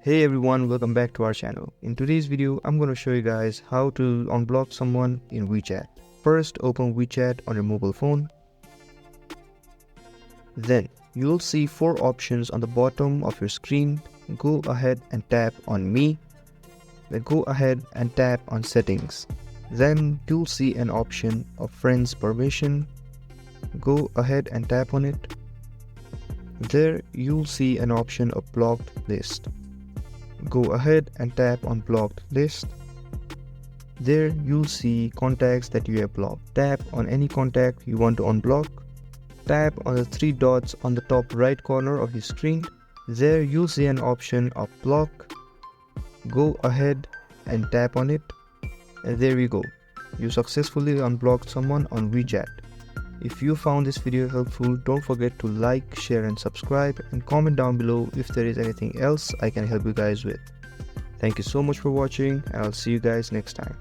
Hey everyone, welcome back to our channel. In today's video, I'm going to show you guys how to unblock someone in WeChat. First, open WeChat on your mobile phone. Then, you'll see 4 options on the bottom of your screen. Go ahead and tap on Me. Then go ahead and tap on Settings. Then, you'll see an option of Friends Permission. Go ahead and tap on it. There, you'll see an option of Blocked List. Go ahead and tap on Blocked List. There you'll see contacts that you have blocked. Tap on any contact you want to unblock. Tap on the 3 dots on the top right corner of your screen. There you'll see an option of block. Go ahead and tap on it. And there we go. You successfully unblocked someone on WeChat. If you found this video helpful, don't forget to like, share and subscribe, and comment down below if there is anything else I can help you guys with. Thank you so much for watching, and I'll see you guys next time.